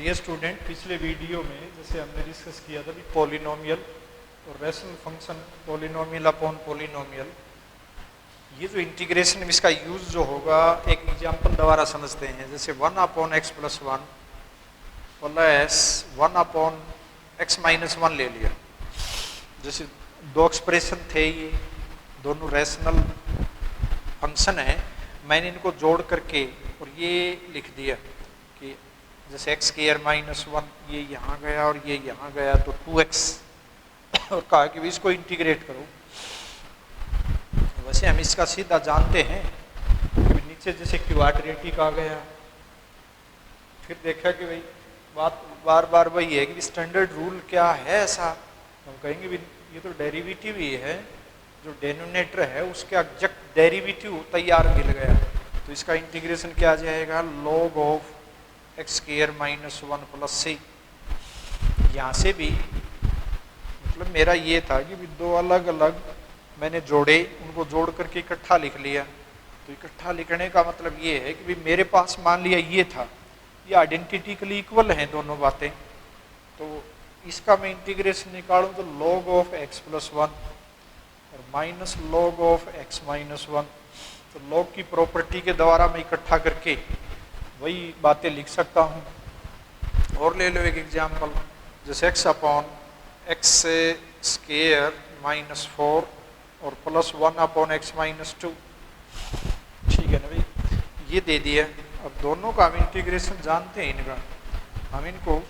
Dear student, पिछले video में जैसे हमने डिस्कस किया था कि पॉलिनोमियल और rational function polynomial upon polynomial, ये जो इंटीग्रेशन इसका यूज जो होगा एक एग्जांपल द्वारा समझते हैं। जैसे 1 upon x plus 1 plus 1 upon x minus 1 ले लिया। जैसे दो एक्सप्रेशन थे, ये दोनों रैशनल फंक्शन है, मैंने इनको जोड़ करके और ये लिख दिया कि जैसे एक्स स्क्वायर माइनस 1 ये यहाँ गया और ये यहाँ गया तो 2x, और कहा कि इसको इंटीग्रेट करो। वैसे हम इसका सीधा जानते हैं कि नीचे जैसे क्वाड्रेटिक आ गया, फिर देखा कि भाई बात बार बार वही है कि स्टैंडर्ड रूल क्या है ऐसा, हम कहेंगे भी ये तो डेरिवेटिव ही है, जो डेनोमिनेटर है उसके एग्जैक्ट डेरिवेटिव तैयार मिल गया, तो इसका इंटीग्रेशन क्या आ जाएगा, log of x square minus 1 plus C. यहाँ से भी मतलब मेरा ये था कि भी दो अलग अलग मैंने जोड़े, उनको जोड़ करके इकट्ठा लिख लिया। तो इकट्ठा लिखने का मतलब ये है कि भी मेरे पास मान लिया ये था, ये आइडेंटिटिकली इक्वल हैं दोनों बातें, तो इसका मैं इंटीग्रेशन निकालूं तो log ऑफ एक्स प्लस 1 और minus log of x minus 1, तो log की प्रॉपर्टी के द्वारा मैं इकट्ठा करके वही बातें लिख सकता हूँ। और ले लो एक एग्जाम्पल, जैसे x upon x square minus 4 और प्लस 1 अपॉन एक्स माइनस 2, ठीक है ना भाई, ये दे दिया। अब दोनों का हम इंटीग्रेशन जानते हैं इनका, हम इनको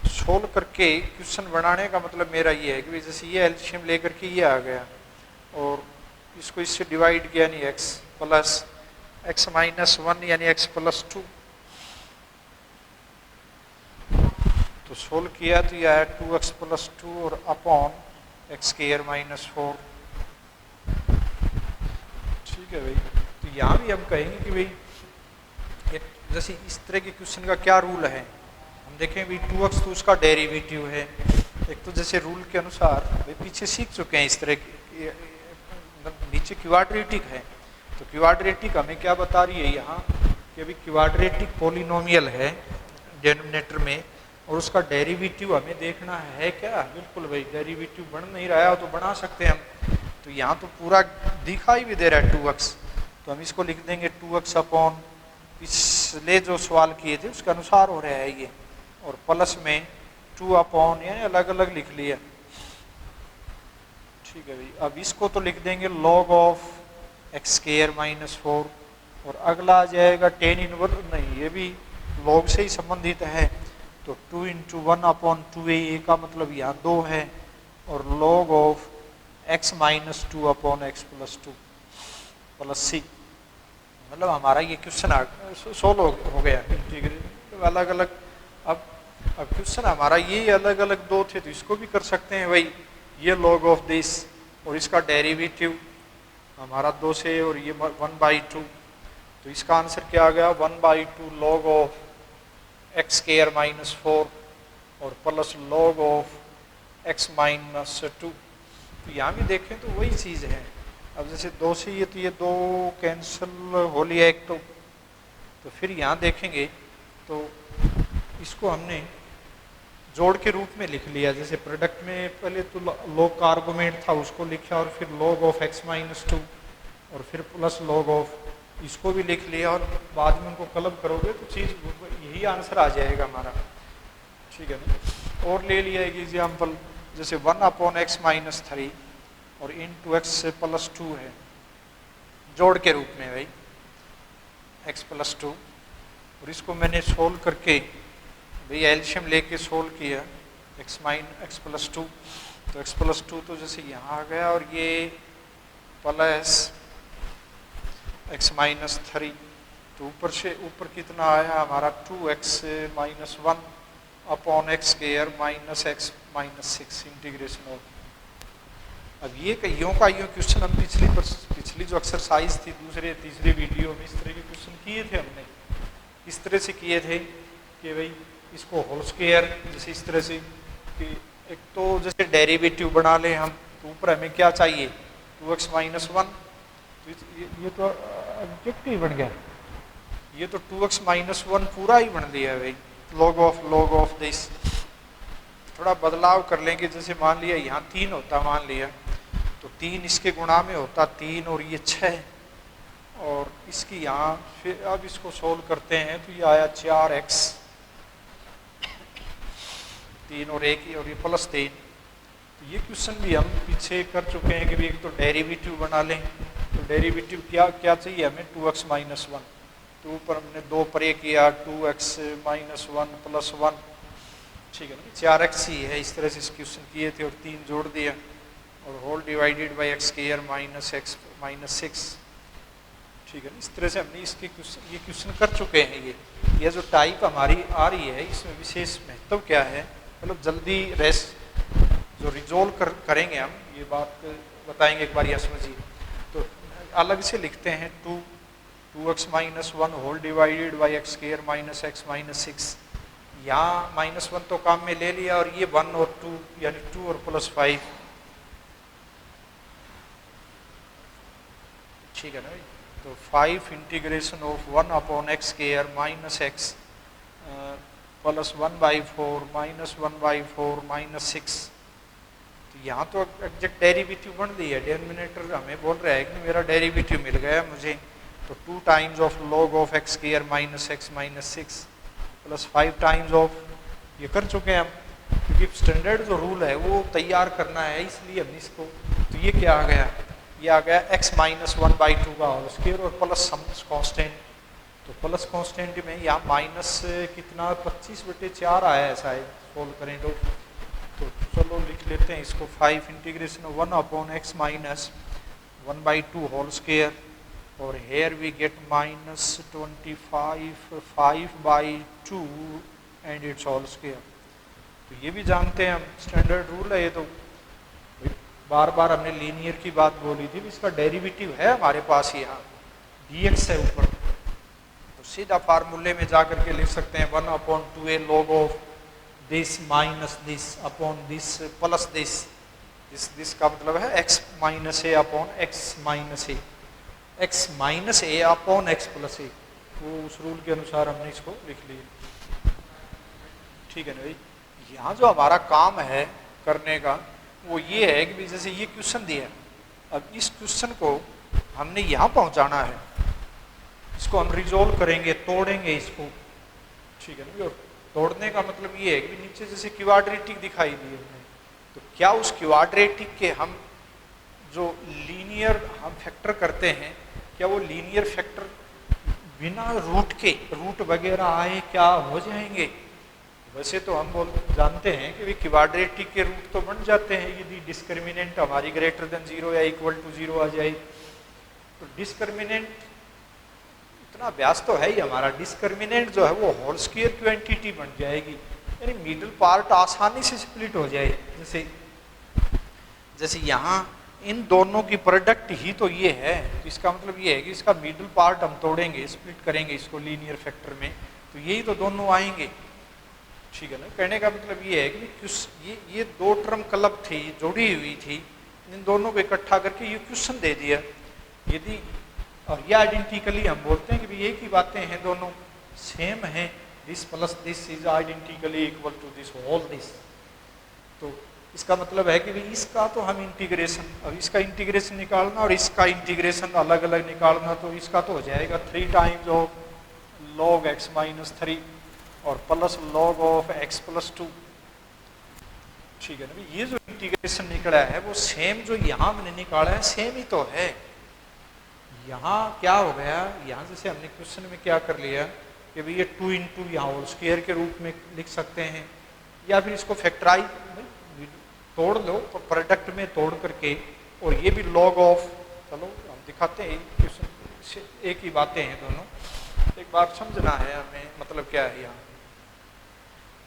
सोल्व करके क्वेश्चन बनाने का मतलब मेरा ये है कि जैसे ये एलसीएम लेकर के ये आ गया और इसको इससे डिवाइड किया, यानी x प्लस एक्स माइनस 1 यानी x प्लस 2, तो सोल्व किया तो यह है 2x प्लस 2 और अपॉन एक्स स्क्वायर माइनस 4, ठीक है भाई। तो यहाँ भी हम कहेंगे कि भाई एक जैसे इस तरह के क्वेश्चन का क्या रूल है, हम देखें भाई 2x तो उसका डेरिवेटिव है, एक तो जैसे रूल के अनुसार भाई पीछे सीख चुके हैं इस तरह की, नीचे क्वाड्रेटिक है, तो क्वाड्रेटिक हमें क्या बता रही है यहाँ कि अभी क्वाड्रेटिक पॉलिनोमियल है डिनोमिनेटर में, और उसका डेरिवेटिव हमें देखना है क्या, बिल्कुल भाई डेरिवेटिव बन नहीं रहा है तो बना सकते हैं हम। तो यहाँ तो पूरा दिखाई भी दे रहा है 2x, तो हम इसको लिख देंगे 2x अपॉन पिछले जो सवाल किए थे उसके अनुसार हो रहा है ये, और प्लस में 2 अपॉन यानी अलग अलग लिख लिया, ठीक है भाई। अब इसको तो लिख देंगे log of x square minus 4, और अगला आ जाएगा टेन इनवर्स, नहीं ये भी log से ही संबंधित है, तो 2 इंटू 1 अपॉन 2a का मतलब यहाँ 2 है, और log of x minus 2 upon x plus 2 plus C, मतलब हमारा ये क्वेश्चन सोल्व हो गया इंटीग्रेट अलग अलग। अब क्वेश्चन हमारा ये अलग अलग दो थे, तो इसको भी कर सकते हैं भाई, ये log ऑफ दिस और इसका डेरिवेटिव हमारा 2 से और ये 1/2, तो इसका आंसर क्या आ गया 1/2 log of x square minus 4 और plus log of x minus 2। तो यहाँ भी देखें तो वही चीज़ है। अब जैसे 2 से ये तो ये 2 कैंसिल हो लिया एक, तो फिर यहाँ देखेंगे तो इसको हमने जोड़ के रूप में लिख लिया। जैसे प्रोडक्ट में पहले तो log का आर्गुमेंट था उसको लिखा, और फिर log ऑफ एक्स माइनस 2 और फिर प्लस log ऑफ इसको भी लिख लिया, और बाद में उनको क्लब करोगे तो चीज़ यही आंसर आ जाएगा हमारा, ठीक है ना। और ले लिया एक एग्जाम्पल, जैसे 1 अपॉन एक्स माइनस 3 और इंटू एक्स से प्लस 2 है, जोड़ के रूप में भाई x प्लस 2, और इसको मैंने सोल्व करके भाई एलसीएम लेके सोल्व किया x प्लस 2, तो x प्लस 2 तो जैसे यहाँ आ गया, और ये प्लस x माइनस 3, तो ऊपर से ऊपर कितना आया हमारा 2x minus 1 upon x square minus x minus 6 integration of. अब ये यूँ का यूँ क्वेश्चन हम पिछली जो एक्सरसाइज थी दूसरे तीसरे वीडियो में इस तरह के क्वेश्चन किए थे, हमने इस तरह से किए थे कि भाई इसको होल स्क्वायर, जैसे इस तरह से कि एक तो जैसे डेरिवेटिव बना लें हम, तो ऊपर हमें क्या चाहिए 2x माइनस 1, ये तो ऑब्जेक्टिव बन गया, ये तो 2x माइनस 1 पूरा ही बन दिया है भाई, log of दिस। थोड़ा बदलाव कर लेंगे, जैसे मान लिया यहाँ 3 होता, मान लिया तो 3 इसके गुणा में होता 3 और ये 6, और इसकी यहाँ फिर अब इसको सोल्व करते हैं तो ये आया 4x, 3 और 1 और ये +3। तो ये क्वेश्चन भी हम पीछे कर चुके हैं कि भी एक तो डेरिवेटिव बना लें। तो डेरिवेटिव क्या क्या चाहिए हमें, 2x - 1। तो ऊपर हमने 2 परे किया, 2x - 1 + 1, ठीक है ना, 4x ही है। इस तरह से इस क्वेश्चन किए थे और 3 जोड़ दिया, और whole divided by x² - x - 6, ठीक है ना। इस तरह से हमने इसके ये क्वेश्चन कर चुके हैं। ये जो टाइप हमारी आ रही है इसमें विशेष महत्व क्या है, मतलब जल्दी जो रिजोल्व करेंगे हम, ये बात बताएंगे एक बार, यह समझिए। तो अलग से लिखते हैं 2x - 1 whole divided by x² - x - 6। यहाँ -1 तो काम में ले लिया, और ये 1 और 2 यानी 2 और +5, ठीक है ना भाई। तो 5 इंटीग्रेशन ऑफ 1/x² - x +1/4 -1/4 -6। तो यहाँ तो एग्जैक्ट डेरिवेटिव बन गई है, डिनोमिनेटर हमें बोल रहा है कि मेरा डेरिवेटिव मिल गया मुझे। तो 2 times of log of x² - x - 6 + 5 times of, ये कर चुके हैं हम, क्योंकि स्टैंडर्ड जो रूल है वो तैयार करना है, इसलिए हमने इसको। तो ये क्या आ गया, ये आ गया x - 1/2 का होल स्क्वायर और प्लस सम कांस्टेंट। तो प्लस कांस्टेंट में यहाँ माइनस कितना 25/4 आया है शायद, सोल्व करें तो चलो लिख लेते हैं इसको। 5 इंटीग्रेशन 1/x - 1/2 होल स्क्वायर, और here we get -25 5/2 and its whole square। तो ये भी जानते हैं हम, स्टैंडर्ड रूल है ये। तो बार बार हमने लीनियर की बात बोली थी, इसका डेरिवेटिव है हमारे पास यहाँ, dx है ऊपर। तो सीधा फार्मूले में जा करके लिख सकते हैं 1/2a log of this minus this upon this plus this का मतलब है x - a upon x - a, x - a upon x + a। वो उस रूल के अनुसार हमने इसको लिख लिया, ठीक है ना भाई। यहाँ जो हमारा काम है करने का वो ये है कि जैसे ये क्वेश्चन दिया है, अब इस क्वेश्चन को हमने यहाँ पहुँचाना है, इसको हम रिजोल्व करेंगे, तोड़ेंगे इसको, ठीक है ना। और तोड़ने का मतलब ये है कि नीचे जैसे क्वाड्रेटिक दिखाई दी हमने, तो क्या उस क्वाड्रेटिक के हम जो लीनियर हम फैक्टर करते हैं, क्या वो लीनियर फैक्टर बिना रूट के, रूट वगैरह आए क्या हो जाएंगे? वैसे तो हम जानते हैं कि क्वाड्रेटिक के रूट तो बन जाते हैं यदि डिस्क्रिमिनेंट हमारी >0 या =0 आ जाए। तो डिस्क्रिमिनेंट इतना अभ्यास तो है ही हमारा, डिस्क्रिमिनेंट जो है वो होल स्क्वायर क्वांटिटी बन जाएगी, यानी मिडिल पार्ट आसानी से स्प्लिट हो जाए। जैसे यहाँ इन दोनों की प्रोडक्ट ही तो ये है, तो इसका मतलब ये है कि इसका मिडिल पार्ट हम तोड़ेंगे, स्प्लिट करेंगे इसको लीनियर फैक्टर में, तो यही तो दोनों आएंगे, ठीक है ना। कहने का मतलब ये है कि ये 2 टर्म क्लब थी, जोड़ी हुई थी, इन दोनों को इकट्ठा करके ये क्वेश्चन दे दिया। यदि और ये आइडेंटिकली हम बोलते हैं कि भाई एक ही बातें हैं, दोनों सेम हैं, this plus this is identically equal to this whole this. तो इसका मतलब है कि भाई इसका तो हम इंटीग्रेशन, अब इसका इंटीग्रेशन निकालना और इसका इंटीग्रेशन अलग अलग निकालना, तो इसका तो हो जाएगा 3 टाइम्स ऑफ log x - 3 और प्लस log of x + 2, ठीक है ना। ये जो इंटीग्रेशन निकला है वो सेम जो यहाँ हमने निकाला है सेम ही तो है। यहाँ क्या हो गया, यहाँ जैसे हमने क्वेश्चन में क्या कर लिया कि भाई ये 2 × यहाँ होल स्क्वायर के रूप में लिख सकते हैं, या फिर इसको फैक्टराइज तोड़ लो, तो प्रोडक्ट में तोड़ करके, और ये भी log ऑफ, चलो हम दिखाते हैं क्वेश्चन, एक ही बातें हैं दोनों, एक बार समझना है हमें मतलब क्या है यहाँ।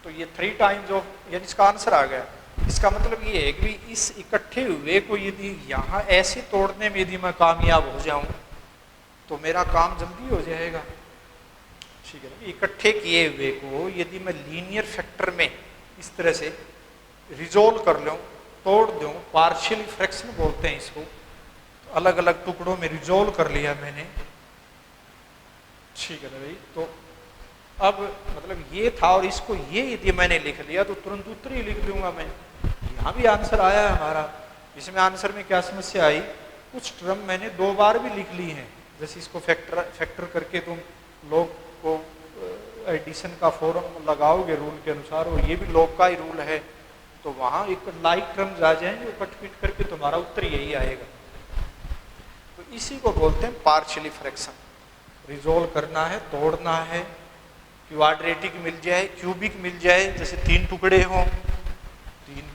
तो ये 3 टाइम्स ऑफ, यानी इसका आंसर आ गया। इसका मतलब ये है कि इस इकट्ठे हुए को यदि यहाँ ऐसे तोड़ने में यदि मैं कामयाब हो जाऊं तो मेरा काम जल्दी हो जाएगा, ठीक है ना। इकट्ठे किए हुए को यदि मैं लीनियर फैक्टर में इस तरह से रिजोल्व कर लूँ, तोड़ दूँ, पार्शियल फ्रैक्शन बोलते हैं इसको, तो अलग अलग टुकड़ों में रिजोल्व कर लिया मैंने, ठीक है ना भाई। तो अब मतलब ये था और इसको ये यदि मैंने लिख लिया तो तुरंत उत्तर ही लिख दूंगा मैं। यहाँ भी आंसर आया है हमारा। इसमें आंसर में क्या समस्या आई, कुछ टर्म मैंने 2 बार भी लिख ली हैं। जैसे इसको फैक्टर करके तुम लोग को एडिशन का फॉर्म लगाओगे रूल के अनुसार, और ये भी लॉग का ही रूल है, तो वहाँ एक लाइक टर्म्स आ जाएंगे, वो कट पिट करके तुम्हारा उत्तर यही आएगा। तो इसी को बोलते हैं पार्शियली फ्रैक्शन। रिजोल्व करना है, तोड़ना है, क्वाड्रेटिक मिल जाए, क्यूबिक मिल जाए, जैसे 3 टुकड़े हों,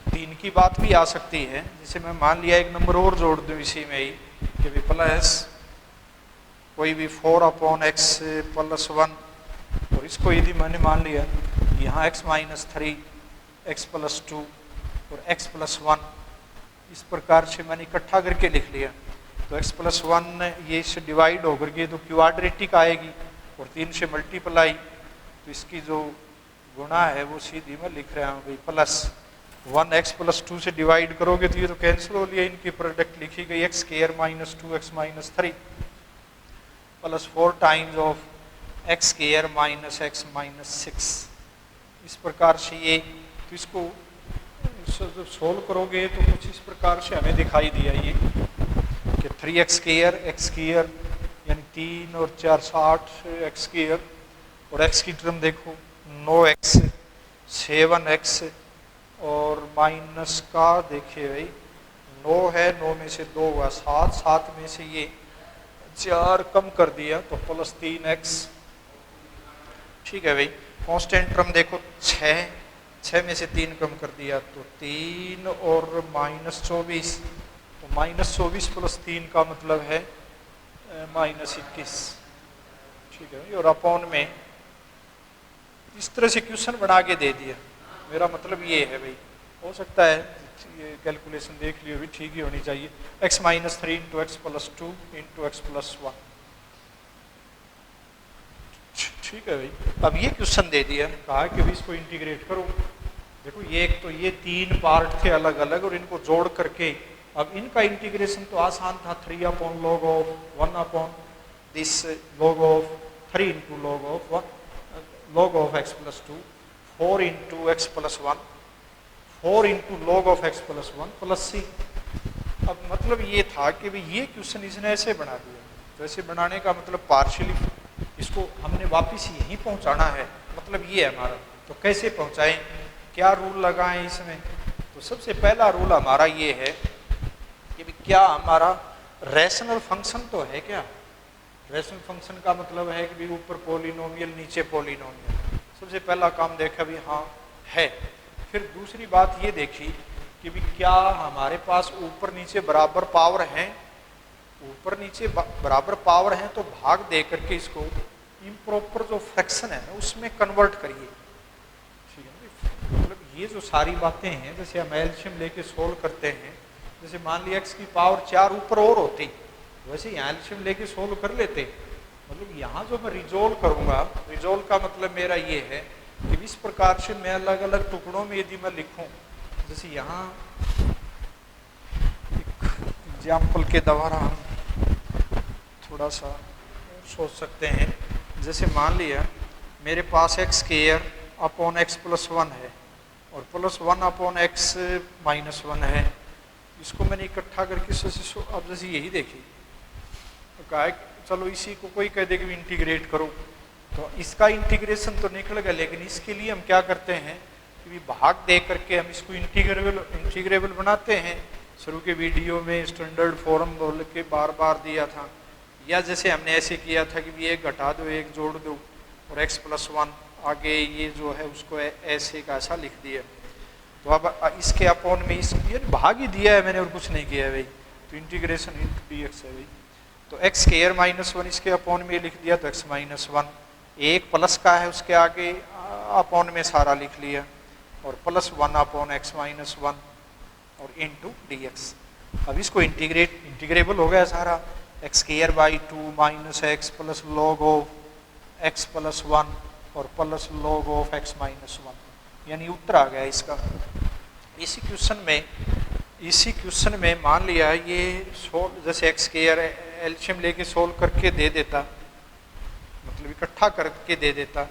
3 की बात भी आ सकती है। जैसे मैं मान लिया एक नंबर और जोड़ दूं इसी में ही कि भी प्लस कोई भी 4/x + 1, और इसको यदि मैंने मान लिया यहाँ x - 3 x + 2 और x + 1, इस प्रकार से मैंने इकट्ठा करके लिख लिया, तो x + 1 ये इससे डिवाइड होकर के तो क्वाड्रेटिक आएगी, और 3 से मल्टीप्लाई, तो इसकी जो गुणा है वो सीधी मैं लिख रहा हूँ भाई +1 x + 2 से डिवाइड करोगे तो ये तो कैंसिल हो लिया, इनकी प्रोडक्ट लिखी गई x² - 2x - 3 + 4 times of x² - x - 6। इस प्रकार से ये, तो इसको जब सोल्व करोगे तो कुछ इस प्रकार से हमें दिखाई दिया ये कि 3x² x² यानी 3 और 4 60 x², और x की टर्म देखो 9x 7x, और माइनस का देखिए भाई 9 है, 9 में से 2 हुआ 7, 7 में से ये 4 कम कर दिया तो +3x। ठीक है भाई। कांस्टेंट टर्म देखो 6, 6 में से 3 कम कर दिया तो 3 और -24, तो -24 + 3 का मतलब है -21। ठीक है भाई। और अपॉन में इस तरह से क्वेश्चन बना के दे दिया। मेरा मतलब ये है भाई, हो सकता है ये कैलकुलेशन देख लियो भी ठीक ही होनी चाहिए। x - 3 × x + 2 × x + 1। ठीक है भाई। अब ये क्वेश्चन दे दिया, कहा कि भी इसको इंटीग्रेट करो। देखो ये एक तो ये 3 पार्ट थे अलग अलग, और इनको जोड़ करके अब इनका इंटीग्रेशन तो आसान था। 3/log of 1/this log of 3 × log of 1 log of x + 2, 4 × x + 1, 4 × log of x + 1 + c। अब मतलब ये था कि भाई ये क्वेश्चन इसने ऐसे बना दिया, तो ऐसे बनाने का मतलब पार्शियली इसको हमने वापस यहीं पहुंचाना है, मतलब ये है हमारा। तो कैसे पहुंचाएं, क्या रूल लगाएं इसमें? तो सबसे पहला रूल हमारा ये है कि भाई क्या हमारा रैशनल फंक्शन तो है क्या। रैशनल फंक्शन का मतलब है कि भाई ऊपर पॉलिनोमियल नीचे पॉलिनोमियल। सबसे पहला काम देखा भी हाँ है। फिर दूसरी बात ये देखी कि भी क्या हमारे पास ऊपर नीचे बराबर पावर हैं। ऊपर नीचे बराबर पावर हैं तो भाग दे करके इसको इम्प्रॉपर जो फ्रैक्शन है ना उसमें कन्वर्ट करिए। ठीक है। मतलब ये जो सारी बातें हैं, जैसे हम एलसीएम लेके सोल्व करते हैं, जैसे मान लिया x की पावर 4 ऊपर और होती, वैसे यहाँ एलसीएम लेके सोल्व कर लेते। मतलब यहाँ जो मैं रिजोल्व करूँगा, रिजोल्व का मतलब मेरा ये है कि इस प्रकार से मैं अलग अलग टुकड़ों में यदि मैं लिखूँ, जैसे यहाँ एक एग्जाम्पल के द्वारा हम थोड़ा सा सोच सकते हैं। जैसे मान लिया मेरे पास x² / x + 1 है और +1 / x - 1 है। इसको मैंने इकट्ठा करके अब जैसे यही देखी तो कहा चलो इसी को कोई कह दे कि इंटीग्रेट करो, तो इसका इंटीग्रेशन तो निकल गया, लेकिन इसके लिए हम क्या करते हैं कि भाग दे करके हम इसको इंटीग्रेबल बनाते हैं। शुरू के वीडियो में स्टैंडर्ड फॉर्म बोल के बार बार दिया था, या जैसे हमने ऐसे किया था कि भी 1 घटा दो 1 जोड़ दो और x + 1 आगे ये जो है उसको ऐसे का ऐसा लिख दिया। तो अब इसके अपॉन में इस ये भाग ही दिया है मैंने और कुछ नहीं किया है भाई, तो इंटीग्रेशन × dx है भाई। तो x² - 1 इसके अपॉन में लिख दिया, तो x - 1 एक प्लस का है उसके आगे अपॉन में सारा लिख लिया, और +1 / x - 1 और × dx। अब इसको इंटीग्रेबल हो गया सारा। x² / 2 - x + log of x + 1 और +log of x - 1, यानी उत्तर आ गया इसका। इसी क्वेश्चन में मान लिया ये सोल्व, जैसे x² एलसीएम लेके सोल्व करके दे देता, मतलब इकट्ठा करके दे देता,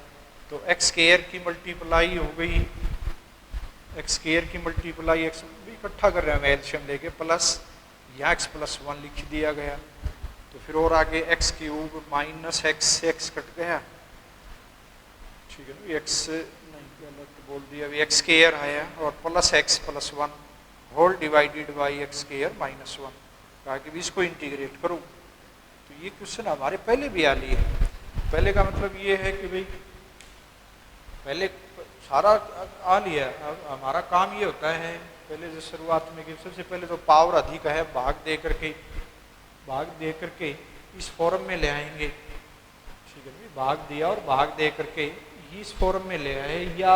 तो एक्स स्क्वायर की मल्टीप्लाई हो गई, एक्स स्क्वायर की मल्टीप्लाई एक्स इकट्ठा कर रहे हैं एलसीएम लेके, प्लस यहाँ एक्स प्लस 1 लिख दिया गया। तो फिर और आगे एक्स क्यूब माइनस एक्स से एक्स कट गया, ठीक है ना, एक्स नहीं गलत बोल दिया, अभी एक्स स्क्वायर आया और plus x plus 1 whole divided by x square minus 1, कहा कि भी इसको इंटीग्रेट करो। तो ये क्वेश्चन हमारे पहले भी आ लिए। पहले का मतलब ये है कि भाई पहले सारा आ लिया, अब हमारा काम ये होता है पहले जो शुरुआत में कि सबसे पहले तो पावर अधिक है भाग दे करके इस फॉर्म में ले आएंगे, ठीक है भाई, भाग दिया और भाग दे करके इस फॉर्म में ले आए, या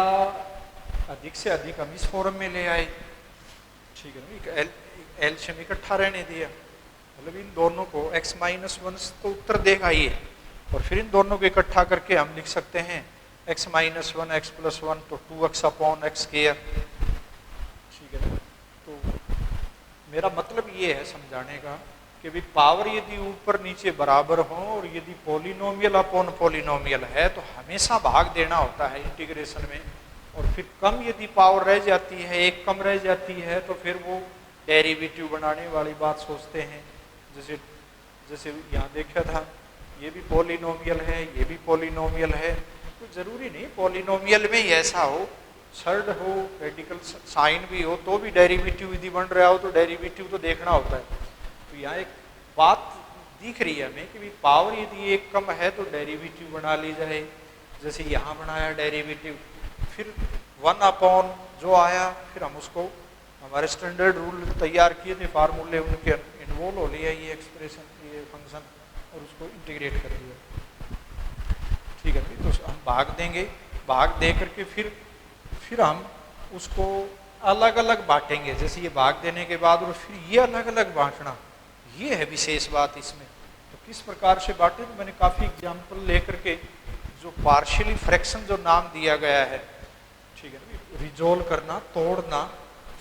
अधिक से अधिक हम इस फॉर्म में ले आए, ठीक है ना, एलसीएम इकट्ठा रहने दिया, मतलब इन दोनों को x माइनस 1 तो उत्तर देगा ये, और फिर इन दोनों को इकट्ठा करके हम लिख सकते हैं x माइनस 1 एक्स प्लस 1 तो 2x अपॉन एक्स स्क्वायर, ठीक है ना। तो मेरा मतलब ये है समझाने का कि भी पावर यदि ऊपर नीचे बराबर हो और यदि पॉलिनोमियल अपॉन पॉलिनोमियल है तो हमेशा भाग देना होता है इंटीग्रेशन में, और फिर कम यदि पावर रह जाती है, एक कम रह जाती है, तो फिर वो डेरिवेटिव बनाने वाली बात सोचते हैं। जैसे यहाँ देखा था, ये भी पॉलिनोमियल है, ये भी पॉलिनोमियल है, तो जरूरी नहीं पॉलिनोमियल में ही ऐसा हो, थर्ड हो, रेडिकल साइन भी हो तो भी डेरिवेटिव यदि बन रहा हो तो डेरिवेटिव तो देखना होता है। तो यहाँ एक बात दिख रही है हमें कि भी पावर यदि एक कम है तो डेरिवेटिव बना ली जाए, जैसे यहाँ बनाया डेरिवेटिव, फिर 1 अपॉन जो आया, फिर हम उसको हमारे स्टैंडर्ड रूल तैयार किए थे, फार्मूले उनके इन्वॉल्व हो लिया ये एक्सप्रेशन, ये फंक्शन, और उसको इंटीग्रेट कर दिया, ठीक है। तो हम भाग देंगे, भाग दे करके फिर हम उसको अलग अलग बांटेंगे, जैसे ये भाग देने के बाद और फिर ये अलग अलग बांटना, ये है विशेष बात इसमें। तो किस प्रकार से बांटे, तो मैंने काफ़ी एग्जाम्पल लेकर के जो पार्शियली फ्रैक्शन जो नाम दिया गया है, ठीक है ना, रिजोल्व करना, तोड़ना,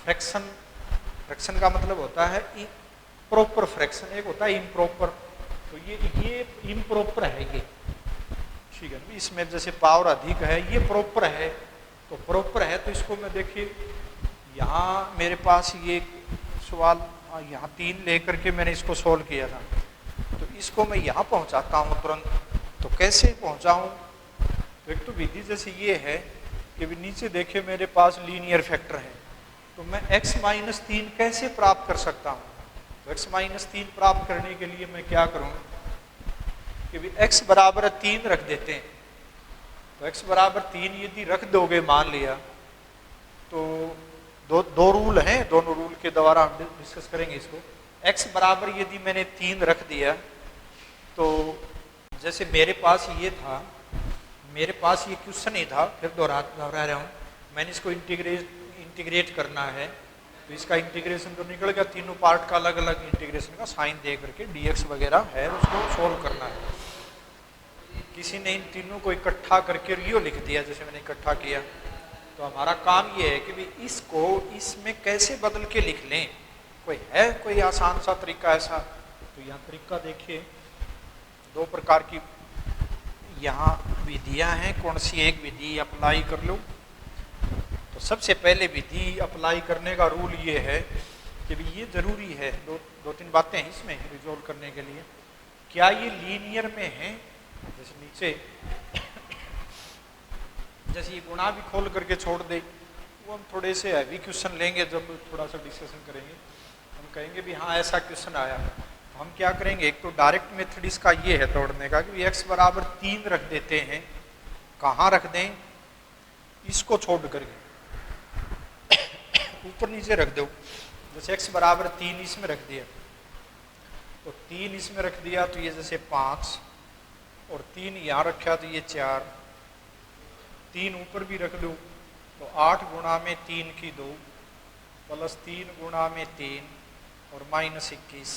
फ्रैक्शन का मतलब होता है प्रॉपर फ्रैक्शन, एक होता है इम्प्रॉपर, तो ये इम्प्रॉपर है ये, ठीक है ना। इसमें जैसे पावर अधिक है, ये प्रॉपर है, तो प्रॉपर है तो इसको मैं देखिए यहाँ मेरे पास ये सवाल यहाँ 3 लेकर के मैंने इसको सोल्व किया था, तो इसको मैं यहाँ पहुँचाता हूँ तुरंत, तो कैसे पहुँचाऊँ, तो एक तो विधि जैसे ये है कि नीचे देखिए मेरे पास लीनियर फैक्टर है, तो मैं x माइनस 3 कैसे प्राप्त कर सकता हूँ। तो x माइनस 3 प्राप्त करने के लिए मैं क्या करूँ कि भी x बराबर 3 रख देते हैं, तो x बराबर 3 यदि रख दोगे मान लिया, तो दो रूल हैं, दोनों रूल के द्वारा हम डिस्कस करेंगे इसको। x बराबर यदि मैंने 3 रख दिया, तो जैसे मेरे पास ये था, मेरे पास ये क्वेश्चन ही था, फिर दोहरा रहा हूँ, मैंने इसको इंटीग्रेट करना है, तो इसका इंटीग्रेशन तो निकल गया, तीनों पार्ट का अलग अलग इंटीग्रेशन का साइन दे करके dx वगैरह है, उसको सोल्व करना है। किसी ने इन तीनों को इकट्ठा करके रियो लिख दिया, जैसे मैंने इकट्ठा किया, तो हमारा काम ये है कि भी इसको इसमें कैसे बदल के लिख लें, कोई आसान सा तरीका ऐसा। तो यहाँ तरीका देखिए, 2 प्रकार की यहाँ विधियाँ हैं, कौन सी एक विधि अप्लाई कर लो। तो सबसे पहले विधि अप्लाई करने का रूल ये है कि भी ये जरूरी है, दो तीन बातें हैं इसमें रिजोल्व करने के लिए। क्या ये लीनियर में है, जैसे नीचे जैसे ये गुणा भी खोल करके छोड़ दे, वो हम थोड़े से हैवी क्वेश्चन लेंगे, जब थोड़ा सा डिस्कशन करेंगे हम कहेंगे भी हाँ ऐसा क्वेश्चन आया, तो हम क्या करेंगे, एक तो डायरेक्ट मेथड इसका ये है तोड़ने का कि x बराबर 3 रख देते हैं, कहाँ रख दें, इसको छोड़ करके ऊपर नीचे रख दो, जैसे x बराबर 3 इसमें रख दिया, तो 3 इसमें रख दिया, तो ये जैसे 5 और 3 यहाँ रखा तो ये 4, 3 ऊपर भी रख दो, तो 8 गुणा में 3 की 2 प्लस 3 गुणा में 3 और माइनस 21,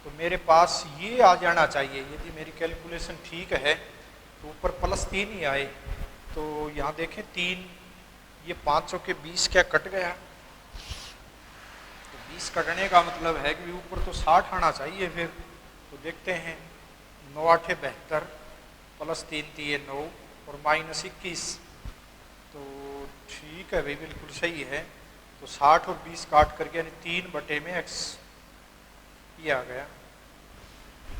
तो मेरे पास ये आ जाना चाहिए, यदि मेरी कैलकुलेशन ठीक है तो ऊपर प्लस 3 ही आए। तो यहाँ देखें 3, ये 500 के 20 क्या कट गया, तो 20 कटने का मतलब है कि ऊपर तो 60 आना चाहिए फिर। तो देखते हैं 9 8 72 प्लस 3 3 9 और -21। तो ठीक है भाई, बिल्कुल सही है। तो 60 और 20 काट करके यानी 3/x ये आ गया।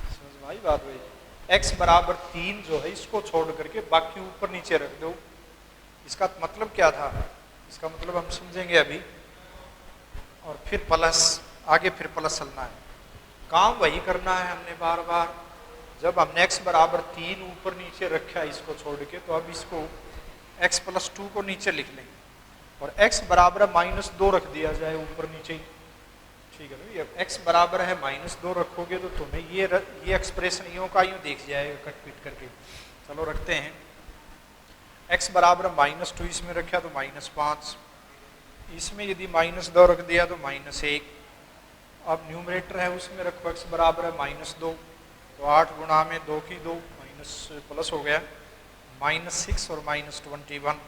समझ में आई बात भाई? x बराबर 3 जो है इसको छोड़ करके बाकी ऊपर नीचे रख दो। इसका मतलब क्या था? इसका मतलब हम समझेंगे अभी। और फिर प्लस, आगे फिर प्लस चलना है, काम वही करना है हमने बार बार। जब हमने x बराबर 3 ऊपर नीचे रखा है इसको छोड़ के, तो अब इसको x + 2 को नीचे लिख लें और x बराबर -2 रख दिया जाए ऊपर नीचे ही। ठीक है भाई, अब x बराबर है -2 रखोगे तो तुम्हें ये एक्सप्रेशन यूँ का यूँ दिख जाएगा कट पीट करके। चलो रखते हैं, x बराबर -2 इसमें रखा तो -5, इसमें यदि -2 रख दिया तो -1। अब न्यूमरेटर है उसमें रखो x बराबर है -2, तो 8 गुणा में 2 की 2 माइनस प्लस हो गया -6 और -21।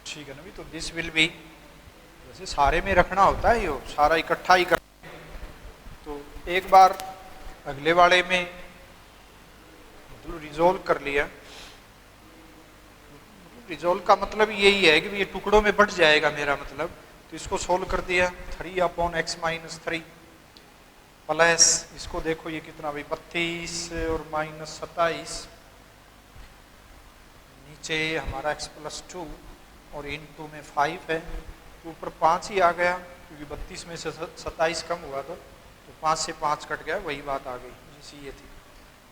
ठीक है ना भी? तो दिस विल बी, जैसे सारे में रखना होता है, ये सारा इकट्ठा ही कर। तो एक बार अगले वाले में मतलब रिजोल्व कर लिया। रिजोल्व का मतलब यही है कि ये टुकड़ों में बढ़ जाएगा मेरा मतलब। तो इसको सोल्व कर दिया, 3/x - 3 प्लस इसको देखो ये कितना भाई 32 और -27, नीचे हमारा x + 2 और * में 5 है, ऊपर 5 ही आ गया क्योंकि 32 में से 27 कम हुआ तो 5 से 5 कट गया, वही बात आ गई जैसी ये थी।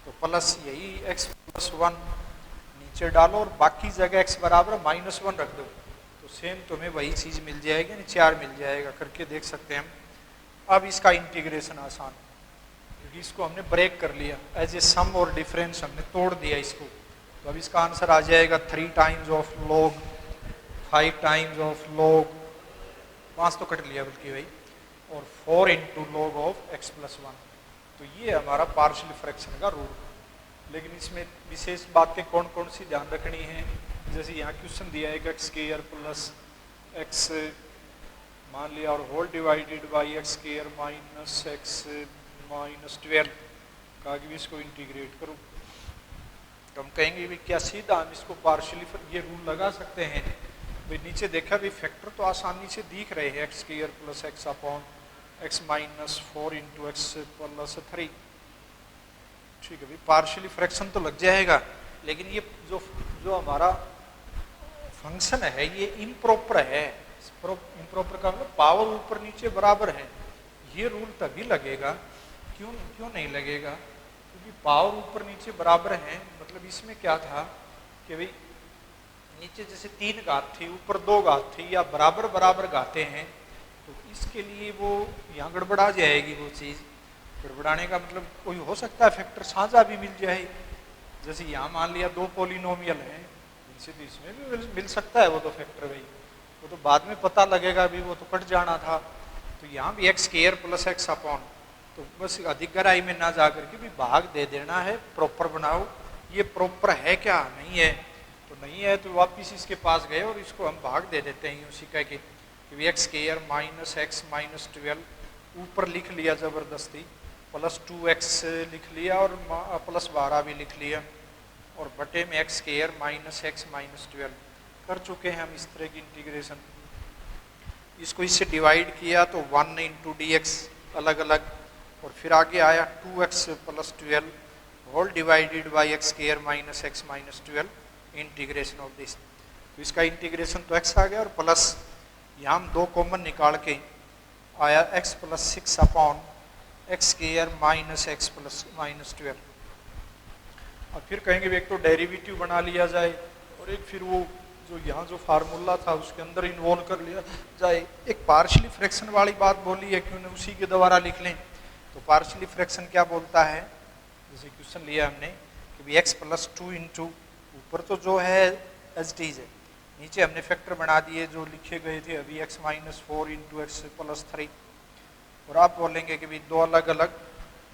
तो प्लस यही x + 1 नीचे डालो और बाकी जगह x बराबर -1 रख दो, तो सेम तुम्हें वही चीज़ मिल जाएगी, यानी 4 मिल जाएगा। करके देख सकते हैं हम। अब इसका इंटीग्रेशन आसान, क्योंकि इसको हमने ब्रेक कर लिया, as a sum or difference हमने तोड़ दिया इसको। तो अब इसका आंसर आ जाएगा 3 times of log, 5 times of log, 5 तो कट लिया बल्कि भाई, और 4 × log ऑफ x + 1। तो ये हमारा पार्शियल फ्रैक्शन का रूल। लेकिन इसमें विशेष बातें कौन कौन सी ध्यान रखनी है, जैसे यहाँ क्वेश्चन दिया है x² + x मान लिया और whole divided by x² - x - 12 का भी इसको इंटीग्रेट करूँ। तो हम कहेंगे भी क्या सीधा हम इसको पार्शियली ये रूल लगा सकते हैं भाई। नीचे देखा भी फैक्टर तो आसानी से दिख रहे हैं, x² + x / x - 4 × x + 3। ठीक है भाई, पार्शियली फ्रैक्शन तो लग जाएगा, लेकिन ये जो हमारा फंक्शन है ये इम्प्रॉपर है। इम्प्रॉपर का मतलब पावर ऊपर नीचे बराबर है, ये रूल तभी लगेगा। क्यों नहीं लगेगा? क्योंकि पावर ऊपर नीचे बराबर है, मतलब इसमें क्या था कि भाई नीचे जैसे 3 घात थी, ऊपर 2 घात थी, या बराबर बराबर घाते हैं, तो इसके लिए वो यहाँ गड़बड़ा जाएगी वो चीज़। गड़बड़ाने का मतलब कोई हो सकता है फैक्टर साझा भी मिल जाए, जैसे यहाँ मान लिया 2 पॉलिनोमियल हैं, इनसे तो इसमें भी मिल सकता है वो तो फैक्टर भाई, वो तो बाद में पता लगेगा भी, वो तो कट जाना था। तो यहाँ भी x² + x / तो बस अधिक गहराई में ना जा करके भी भाग दे देना है, प्रॉपर बनाओ। ये प्रॉपर है क्या? नहीं है, तो नहीं है तो वापिस इसके पास गए और इसको हम भाग दे देते हैं उसी का कि x² - x - 12 ऊपर लिख लिया ज़बरदस्ती, +2x लिख लिया और +12 भी लिख लिया, और बटे में x² - x - 12 कर चुके हैं हम इस तरह की इंटीग्रेशन। इसको इससे डिवाइड किया तो 1 × dx अलग अलग, और फिर आगे आया 2x + 12 whole divided by x² - x - 12 integration of this. तो इसका इंटीग्रेशन तो x आ गया, और प्लस यहाँ हम 2 कॉमन निकाल के आया x + 6 / x² - x + 12। और फिर कहेंगे एक तो डेरिवेटिव बना लिया जाए, और एक फिर वो जो यहाँ जो फार्मूला था उसके अंदर इन्वॉल्व कर लिया जाए। एक पार्शियली फ्रैक्शन वाली बात बोली है, क्यों न उसी के द्वारा लिख लें। तो पार्शियली फ्रैक्शन क्या बोलता है, जैसे क्वेश्चन लिया हमने कि भी x + 2 × ऊपर तो जो है एज इट इज है, नीचे हमने फैक्टर बना दिए जो लिखे गए थे अभी x - 4 × x + 3। और आप बोलेंगे कि भी 2 अलग अलग,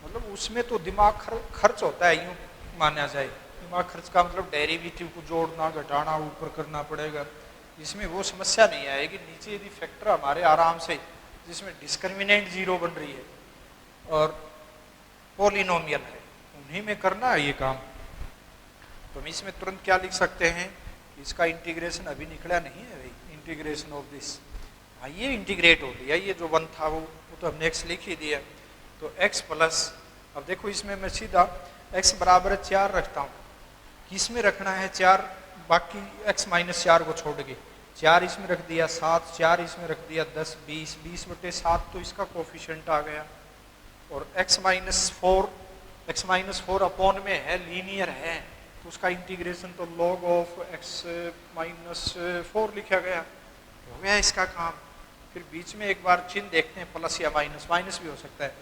मतलब उसमें तो दिमाग खर्च होता है, यूँ माना जाए। दिमाग खर्च का मतलब डेरिवेटिव को जोड़ना घटाना ऊपर करना पड़ेगा, इसमें वो समस्या नहीं आएगी। नीचे यदि फैक्टर हमारे आराम से जिसमें डिस्क्रिमिनेंट 0 बन रही है और पॉलिनोमियल है, उन्हीं में करना है ये काम। तो हम इसमें तुरंत क्या लिख सकते हैं, इसका इंटीग्रेशन अभी निकला नहीं है भाई, इंटीग्रेशन ऑफ दिस, हाँ ये इंटीग्रेट हो गया, ये जो 1 था वो तो हमने x लिख ही दिया। तो x प्लस, अब देखो इसमें मैं सीधा x बराबर 4 रखता हूँ, किस में रखना है 4, बाकी x माइनस 4 को छोड़ के 4 इसमें रख दिया, 7 4 इसमें रख दिया, 10 20 20/7 तो इसका कोफिशिएंट आ गया। और x माइनस 4 अपॉन में है, लीनियर है, तो उसका इंटीग्रेशन तो log ऑफ x माइनस 4 लिखा गया, हो गया इसका काम। फिर बीच में एक बार चिन्ह देखते हैं, प्लस या माइनस, माइनस भी हो सकता है,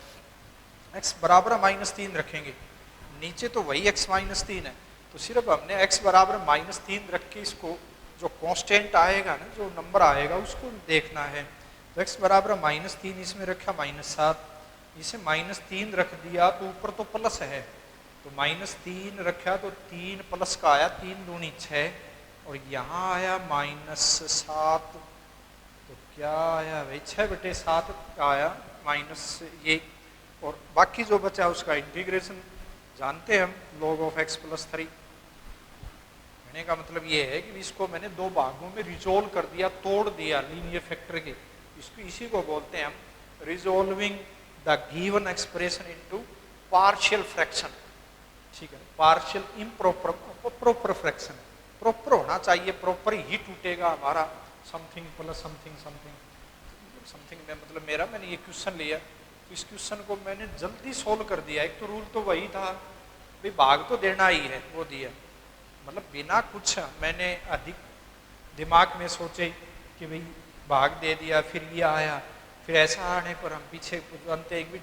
x बराबर -3 रखेंगे, नीचे तो वही x -3 है, तो सिर्फ हमने x बराबर -3 रख के इसको जो कांस्टेंट आएगा ना, जो नंबर आएगा उसको देखना है। तो x बराबर -3 इसमें रखा, -7, इसे -3 रख दिया तो ऊपर तो प्लस है, तो -3 रखा तो 3 प्लस का आया, 3 दूनी 6, और यहाँ आया -7, तो क्या आया भाई 6/7 आया माइनस ये, और बाकी जो बचा उसका इंटीग्रेशन जानते हैं हम, log ऑफ x + 3। कहने का मतलब ये है कि इसको मैंने 2 भागों में रिजोल्व कर दिया, तोड़ दिया लीनियर फैक्टर के, इसको इसी को बोलते हैं हम resolving the given expression into partial fraction. ठीक है, partial improper, proper fraction, proper होना चाहिए, प्रॉपर ही टूटेगा हमारा, something plus something something something में मतलब मैंने ये क्वेश्चन लिया, तो इस क्वेश्चन को मैंने जल्दी सोल्व कर दिया। एक तो रूल तो वही था भाई भाग तो देना ही है, वो दिया, मतलब बिना कुछ मैंने अधिक दिमाग में सोचे कि भाई भाग दे दिया, फिर ये आया, फिर ऐसा आने पर हम पीछे बनते एक भी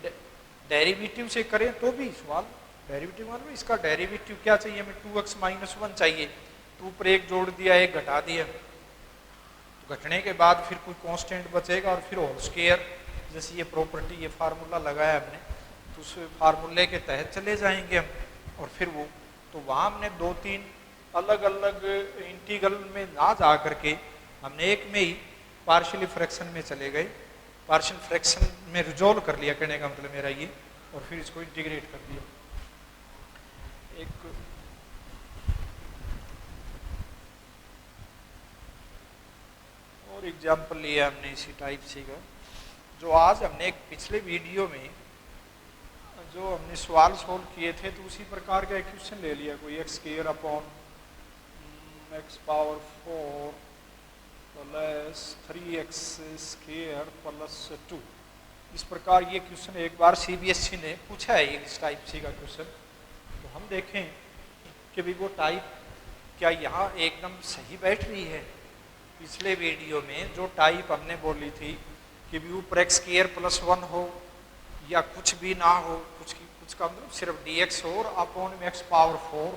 डेरिवेटिव से करें तो भी सवाल डेरिवेटिव मतलब इसका डेरिवेटिव क्या चाहिए, हमें 2x - 1 चाहिए, तो ऊपर 1 जोड़ दिया 1 घटा दिया, तो घटने के बाद फिर कोई कांस्टेंट बचेगा और फिर होल स्क्वायर, जैसे ये प्रॉपर्टी ये फार्मूला लगाया हमने, तो उस फार्मूले के तहत चले जाएंगे हम, और फिर वो तो वहाँ हमने 2-3 अलग अलग इंटीग्रल में ना जा करके हमने एक में ही पार्शियली फ्रैक्शन में चले गए, पार्शियल फ्रैक्शन में रिजोल्व कर लिया, कहने का मतलब मेरा ये, और फिर इसको इंटीग्रेट कर दिया। एक और एग्जाम्पल लिया हमने इसी टाइप से का, जो आज हमने एक पिछले वीडियो में जो हमने सवाल सोल्व किए थे, तो उसी प्रकार का एक क्वेश्चन ले लिया, कोई x² upon x power 4 plus 3x² plus 2, इस प्रकार ये क्वेश्चन एक बार CBSE ने पूछा है, इस टाइप सी का क्वेश्चन। तो हम देखें कि भी वो टाइप क्या यहाँ एकदम सही बैठ रही है। पिछले वीडियो में जो टाइप हमने बोली थी कि भी ऊपर x² + 1 हो या कुछ भी ना हो, कुछ का मतलब सिर्फ dx हो, और अपॉन में x power 4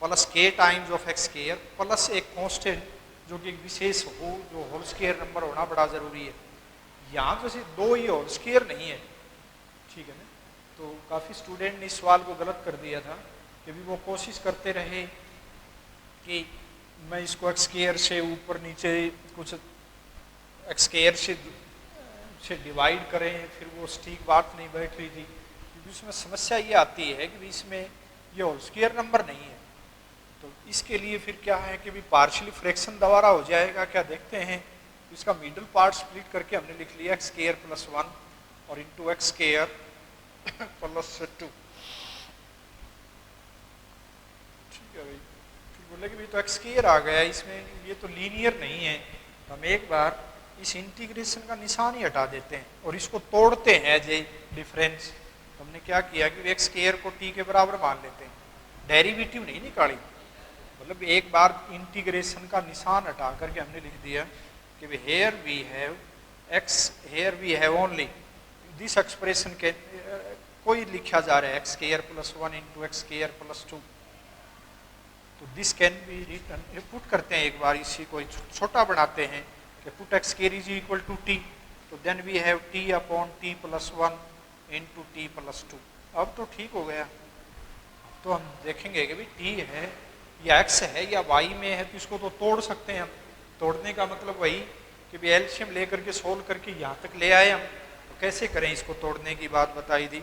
plus k times of x² plus एक कांस्टेंट जो कि विशेष हो, जो होल स्क्वायर नंबर होना बड़ा ज़रूरी है। यहाँ जैसे 2 ही होल स्क्वायर नहीं है, ठीक है ना, तो काफ़ी स्टूडेंट ने इस सवाल को गलत कर दिया था कि भी वो कोशिश करते रहे कि मैं इसको x² से ऊपर नीचे कुछ x² से डिवाइड करें, फिर वो ठीक बात नहीं बैठ रही थी, क्योंकि उसमें समस्या ये आती है कि इसमें ये होल स्क्वायर नंबर नहीं है। तो इसके लिए फिर क्या है कि भी पार्शियली फ्रैक्शन दोबारा हो जाएगा, क्या देखते हैं। इसका मिडिल पार्ट स्प्लिट करके हमने लिख लिया x² + 1 और इंटू x² + 2, ठीक है भाई। फिर बोले कि भाई तो x² आ गया, इसमें ये तो लीनियर नहीं है, हम एक बार इस इंटीग्रेशन का निशान ही हटा देते हैं और इसको तोड़ते हैं जे डिफरेंस। हमने क्या किया कि x² को t के बराबर मान लेते हैं, डेरिवेटिव नहीं निकाली, मतलब एक बार इंटीग्रेशन का निशान हटा करके हमने लिख दिया कि here we have only this expression के कोई लिखा जा रहा है x² + 1 इंटू x² + 2, तो this can be written, put करते हैं एक बार, इसी को छोटा बनाते हैं कि पुट x² = t, तो then we have t upon t + 1 into t + 2। अब तो ठीक हो गया, तो हम देखेंगे कि भाई t है या x है या y में है, तो इसको तो तोड़ सकते हैं हम। तोड़ने का मतलब वही कि भी एलसीएम लेकर के सोल्व करके यहाँ तक ले आए हम। तो कैसे करें इसको तोड़ने की बात बताई थी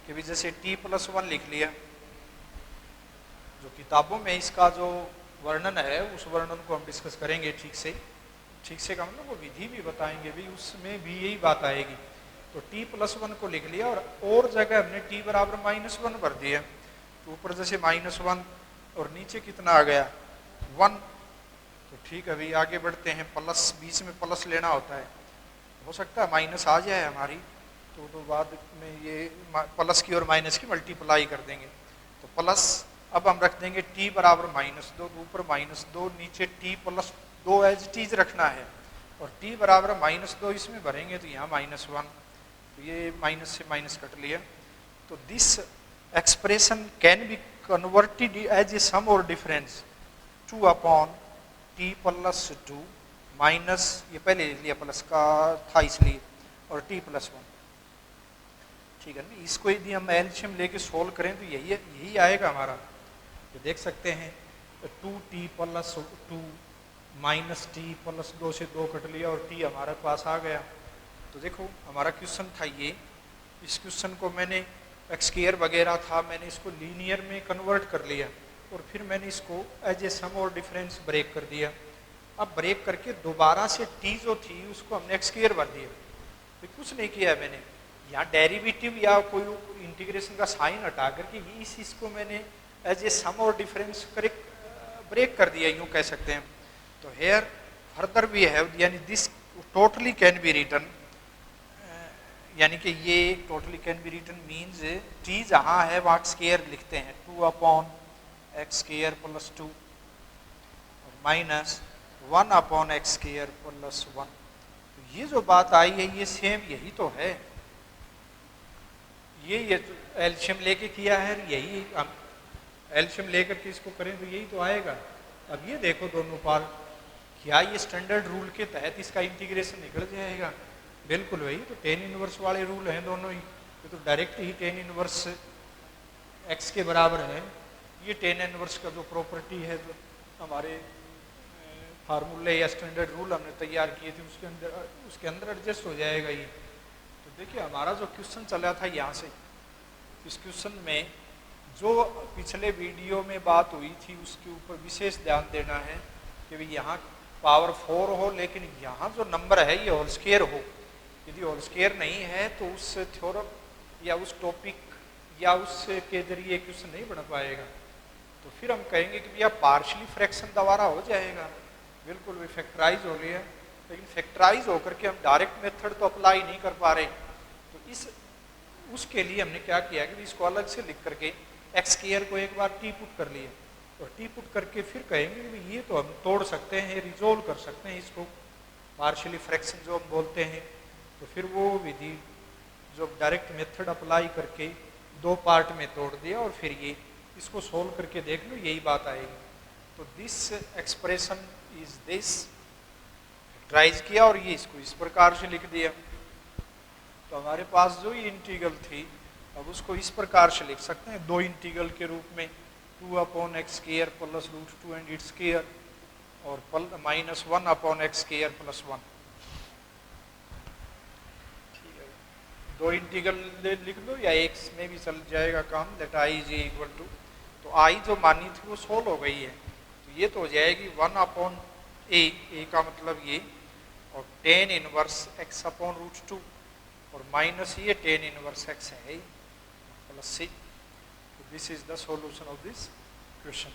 कि भी जैसे t + 1 लिख लिया, जो किताबों में इसका जो वर्णन है उस वर्णन को हम डिस्कस करेंगे ठीक से का मतलब वो विधि भी बताएंगे भी, उसमें भी यही बात आएगी। तो t+1 को लिख लिया और जगह हमने t बराबर -1 भर दिया। तो ऊपर जैसे -1 और नीचे कितना आ गया 1। तो ठीक है अभी आगे बढ़ते हैं, प्लस बीच में प्लस लेना होता है, हो सकता है माइनस आ जाए हमारी, तो बाद में ये प्लस की और माइनस की मल्टीप्लाई कर देंगे। तो प्लस अब हम रख देंगे t बराबर -2, तो ऊपर -2 नीचे t+2 एज टीज रखना है, और t बराबर -2 इसमें भरेंगे तो यहाँ -1, तो ये माइनस से माइनस कट लिया। तो this expression can be converted as a sum or difference 2/t+2 minus, ये पहले लिया प्लस का था इसलिए, और t+1। ठीक है ना, इसको यदि हम एलसीएम लेके सोल्व करें तो यही आएगा हमारा। तो देख सकते हैं 2t+2 -t+2 से 2 कट लिया और t हमारे पास आ गया। तो देखो हमारा क्वेश्चन था ये, इस क्वेश्चन को मैंने x² वगैरह था, मैंने इसको लीनियर में कन्वर्ट कर लिया और फिर मैंने इसको as a sum or difference break कर दिया। अब ब्रेक करके दोबारा से t जो थी उसको हमने x² भर दिया। तो कुछ नहीं किया मैंने, यहाँ डेरिवेटिव या कोई इंटीग्रेशन का साइन हटा करके इसको मैंने as a sum or difference break कर दिया, यूँ कह सकते हैं। तो हेयर फर्दर वी हैव, यानी this totally can be written, यानी कि ये totally can be written means t जहाँ है वहाँ स्क्वायर लिखते हैं 2/x² + 2 माइनस 1/x² + 1। तो ये जो बात आई है ये सेम यही तो है, ये एलसीएम लेके किया है, यही हम एलसीएम लेकर के इसको करें तो यही तो आएगा। अब ये देखो दोनों पार, क्या ये स्टैंडर्ड रूल के तहत इसका इंटीग्रेशन निकल जाएगा? बिल्कुल वही, तो tan इनवर्स वाले रूल हैं दोनों ही, ये तो डायरेक्ट ही tan इनवर्स x के बराबर है। ये tan इनवर्स का जो प्रॉपर्टी है, जो हमारे फार्मूले या स्टैंडर्ड रूल हमने तैयार किए थे उसके अंदर एडजस्ट हो जाएगा ये। तो देखिए हमारा जो क्वेश्चन चला था यहाँ से, इस क्वेश्चन में जो पिछले वीडियो में बात हुई थी उसके ऊपर विशेष ध्यान देना है कि भाई यहाँ पावर 4 हो, लेकिन यहाँ जो नंबर है ये होल स्क्वायर हो। यदि होल स्क्वायर नहीं है तो उस थ्योरम या उस टॉपिक या उसके जरिए क्वेश्चन नहीं बन पाएगा। तो फिर हम कहेंगे कि भैया पार्शली फ्रैक्शन दोबारा हो जाएगा, बिल्कुल भी फैक्टराइज हो गया, लेकिन फैक्टराइज होकर के हम डायरेक्ट मेथड तो अप्लाई नहीं कर पा रहे। तो उसके लिए हमने क्या किया कि इसको अलग से लिख करके x² को एक बार t पुट कर लिया, और t पुट करके फिर कहेंगे कि ये तो हम तोड़ सकते हैं, रिजोल्व कर सकते हैं इसको, पार्शियली फ्रैक्शन जो हम बोलते हैं। तो फिर वो विधि जो डायरेक्ट मेथड अप्लाई करके 2 पार्ट में तोड़ दिया और फिर ये इसको सोल्व करके देख लो, यही बात आएगी। तो this expression is this, factorise किया और ये इसको इस प्रकार से लिख दिया। तो हमारे पास जो ये इंटीग्रल थी अब उसको इस प्रकार से लिख सकते हैं 2 इंटीग्रल के रूप में, 2/x² + √2 एंड इट्स स्क्वायर और -1/x² + 1। ठीक है, 2 इंटीग्रल लिख दो या एक में भी चल जाएगा काम। लेट i = तो i जो मानी थी वो सोल्व हो गई है, तो ये तो हो जाएगी 1/a का मतलब ये, और tan इनवर्स x/√2 और माइनस ये tan इनवर्स x है प्लस c। तो this is the solution of this question.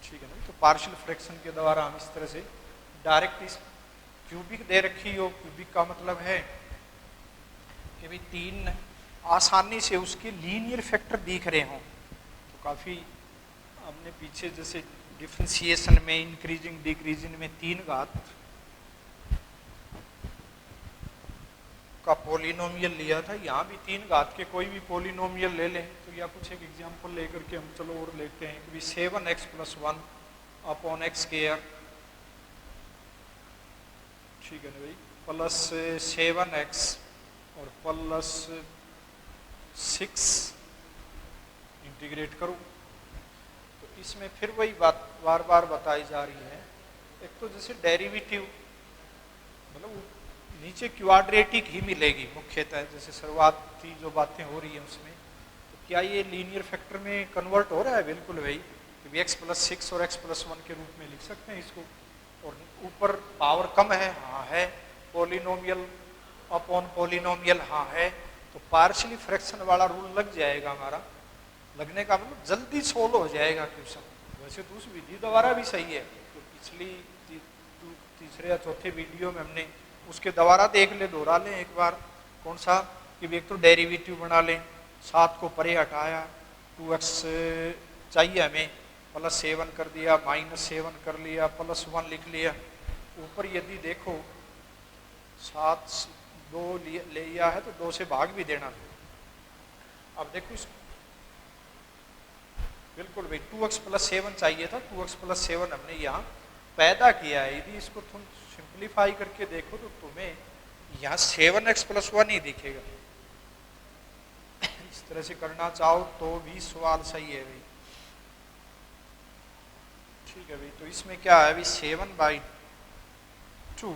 ठीक है ना, तो पार्शियल फ्रैक्शन के द्वारा हम इस तरह से डायरेक्ट इस क्यूबिक दे रखी हो, क्यूबिक का मतलब है कि भी 3 आसानी से उसके लीनियर फैक्टर दिख रहे हों। तो काफ़ी हमने पीछे जैसे डिफरेंशिएशन में इंक्रीजिंग डिक्रीजिंग में 3 घात का पोलिनोमियल लिया था, यहाँ भी 3 घात के कोई भी पोलिनोमियल ले लें। तो या कुछ एक एग्जांपल लेकर के हम चलो और लेते हैं कि 7x + 1/x², ठीक है ना भाई, प्लस 7x और प्लस 6 इंटीग्रेट करूँ। तो इसमें फिर वही बात बार बार बताई जा रही है, एक तो जैसे डेरिवेटिव मतलब नीचे क्वाड्रेटिक ही मिलेगी मुख्यतः, जैसे शुरुआती जो बातें हो रही है उसमें। तो क्या ये लीनियर फैक्टर में कन्वर्ट हो रहा है? बिल्कुल भाई, कि एक्स प्लस 6 और एक्स प्लस 1 के रूप में लिख सकते हैं इसको। और ऊपर पावर कम है, हाँ है, पॉलिनोमियल अपॉन पॉलिनोमियल, हाँ है, तो पार्शियली फ्रैक्शन वाला रूल लग जाएगा हमारा। लगने का मतलब जल्दी सोल्व हो जाएगा क्वेश्चन। वैसे तो उस विधि द्वारा भी सही है, तो पिछली तीसरे या चौथे वीडियो में हमने उसके द्वारा देख ले, दोहरा लें एक बार। कौन सा कि एक तो डेरिवेटिव बना लें, 7 को परे हटाया, 2x चाहिए हमें, +7 कर दिया, -7 कर लिया, +1 लिख लिया। ऊपर यदि देखो 7 2 ले लिया है तो 2 से भाग भी देना। अब देखो इस बिल्कुल भाई 2x + 7 चाहिए था, 2x + 7 हमने यहाँ पैदा किया है। यदि इसको तुम सिंप्लीफाई करके देखो तो तुम्हें यहाँ 7x + 1 ही दिखेगा। इस तरह से करना चाहो तो भी सवाल सही है भाई। ठीक है भाई, तो इसमें क्या है अभी 7/2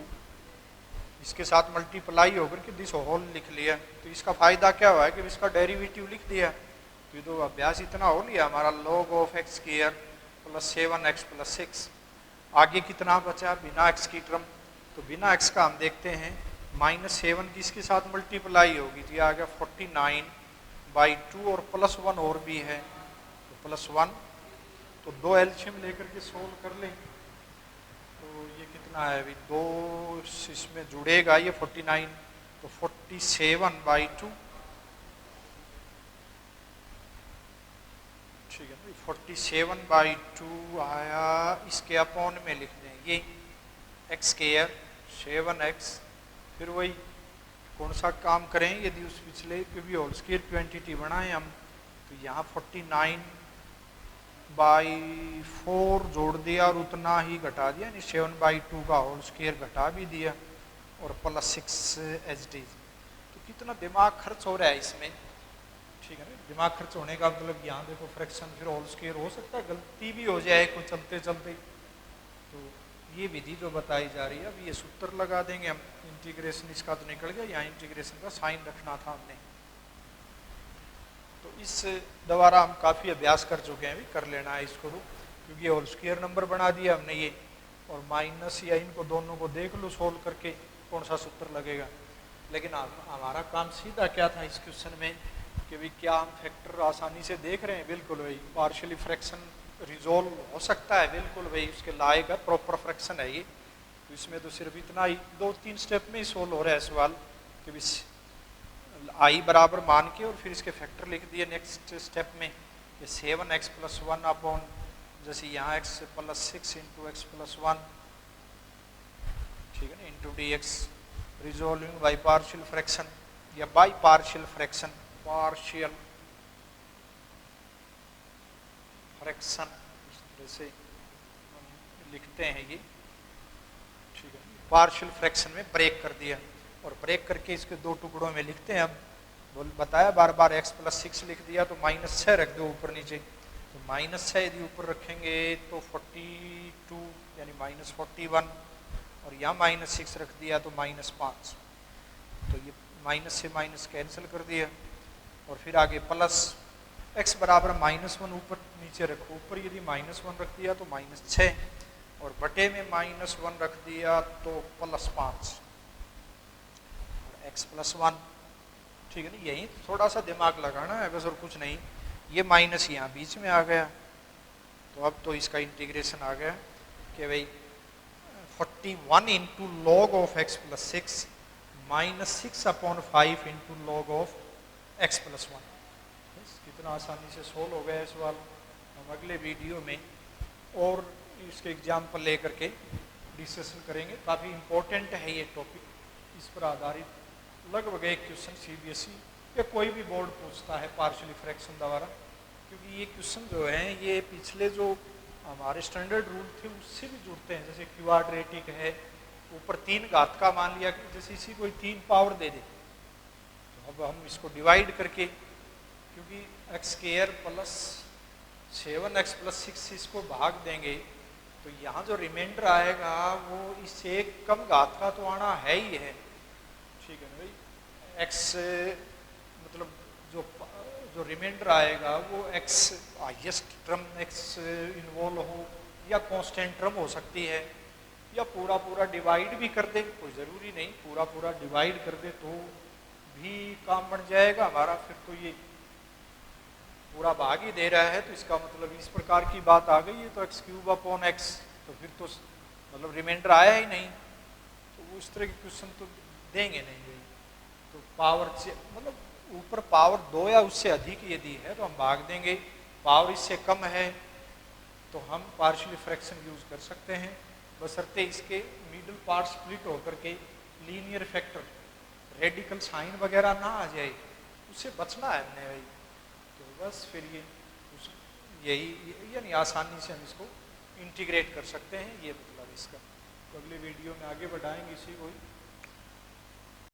इसके साथ मल्टीप्लाई होकर के दिस होल लिख लिया। तो इसका फायदा क्या हुआ है कि इसका डेरिवेटिव लिख दिया। तो ये तो अभ्यास इतना हो लिया हमारा, log of x² + 7x + 6। आगे कितना बचा बिना x की टर्म, तो बिना x का हम देखते हैं -7 की इसके साथ मल्टीप्लाई होगी तो ये आ गया 49/2 और +1 और भी है तो +1। तो 2 एलसीएम लेकर के सोल्व कर लें तो ये कितना है अभी 2 इसमें जुड़ेगा ये 49, तो 47/2, ठीक है, 47/2 आया। इसके अपॉन में लिख दें ये x², 7x, फिर वही कौन सा काम करें, यदि उस पिछले के भी होल स्क्वायर क्वांटिटी बनाएं हम, तो यहाँ 49/4 जोड़ दिया और उतना ही घटा दिया, यानी 7/2 का होल स्क्वायर घटा भी दिया और +6 HD। तो कितना दिमाग खर्च हो रहा है इसमें, ठीक है ना। दिमाग खर्च होने का मतलब यहाँ देखो फ्रैक्शन फिर होल स्क्वायर हो सकता है, गलती भी हो जाए कोई चलते चलते। तो ये विधि जो बताई जा रही है, अब ये सूत्र लगा देंगे हम। इंटीग्रेशन इसका तो निकल गया, यहाँ इंटीग्रेशन का साइन रखना था हमने। तो इस द्वारा हम काफ़ी अभ्यास कर चुके हैं, भी कर लेना है इसको तो, क्योंकि होल स्क्वायर नंबर बना दिया हमने ये, और माइनस या इनको दोनों को देख लो सोल्व करके कौन सा सूत्र लगेगा। लेकिन हमारा काम सीधा क्या था इस क्वेश्चन में कि भाई क्या हम फैक्टर आसानी से देख रहे हैं, बिल्कुल भाई पार्शियली फ्रैक्शन रिजोल्व हो सकता है, बिल्कुल भाई उसके लायक है, प्रॉपर फ्रैक्शन है ये। तो इसमें तो सिर्फ इतना ही 2-3 स्टेप में ही सोल्व हो रहा है सवाल कि i बराबर मान के और फिर इसके फैक्टर लिख दिए नेक्स्ट स्टेप में, ये 7x + 1 अपॉन जैसे यहाँ x + 6 × x + 1, ठीक है ना, into dx, resolving by partial fraction या by partial fraction, partial fraction इस तरह से हम लिखते हैं ये, ठीक है। पार्शियल फ्रैक्शन में ब्रेक कर दिया और ब्रेक करके इसके 2 टुकड़ों में लिखते हैं। अब बताया बार बार x + 6 लिख दिया तो -6 रख दो ऊपर नीचे, तो -6 यदि ऊपर रखेंगे तो 42 यानी -41, और यहाँ -6 रख दिया तो -5, तो ये माइनस से माइनस कैंसिल कर दिया। और फिर आगे प्लस x बराबर -1 ऊपर नीचे रखो, ऊपर यदि -1 रख दिया तो -6 और बटे में -1 रख दिया तो +5 और x + 1, ठीक है ना। यही थोड़ा सा दिमाग लगाना है बस और कुछ नहीं। ये माइनस यहाँ बीच में आ गया, तो अब तो इसका इंटीग्रेशन आ गया कि भाई 41 × log of x + 6 -6/5 × log of x + 1। कितना आसानी से सोल्व हो गया सवाल। हम अगले वीडियो में और इसके एग्जाम्पल लेकर के डिस्कशन करेंगे। काफ़ी इम्पोर्टेंट है ये टॉपिक, इस पर आधारित लगभग एक क्वेश्चन CBSE या कोई भी बोर्ड पूछता है पार्शियली फ्रैक्शन द्वारा, क्योंकि ये क्वेश्चन जो हैं ये पिछले जो हमारे स्टैंडर्ड रूल थे उससे भी जुड़ते हैं। जैसे क्वाड्रेटिक है, ऊपर 3 घात का मान लिया कि जैसे इसी कोई 3 पावर दे दे, तो अब हम इसको डिवाइड करके, क्योंकि x² + 7x + 6 इसको भाग देंगे तो यहाँ जो रिमाइंडर आएगा वो इससे कम घात का तो आना है ही है, ठीक है ना भाई। x मतलब जो रिमाइंडर आएगा वो x highest term x involve हो या कांस्टेंट टर्म हो सकती है, या पूरा पूरा डिवाइड भी कर दे, कोई ज़रूरी नहीं पूरा पूरा डिवाइड कर दे तो भी काम बन जाएगा हमारा। फिर तो ये पूरा भाग ही दे रहा है तो इसका मतलब इस प्रकार की बात आ गई है, तो एक्स क्यूब अपॉन एक्स, तो फिर तो मतलब रिमाइंडर आया ही नहीं, तो उस तरह के क्वेश्चन तो देंगे नहीं भाई। तो पावर मतलब ऊपर पावर 2 या उससे अधिक यदि है तो हम भाग देंगे, पावर इससे कम है तो हम पार्शियल फ्रैक्शन यूज कर सकते हैं, बशर्ते इसके मिडिल पार्ट स्प्लिट होकर के लीनियर फैक्टर रेडिकल साइन वगैरह ना आ जाए, उससे बचना है हमने भाई। तो बस फिर ये यही यानी आसानी से हम इसको इंटीग्रेट कर सकते हैं, ये मतलब इसका। तो अगले वीडियो में आगे बढ़ाएंगे इसी को ही।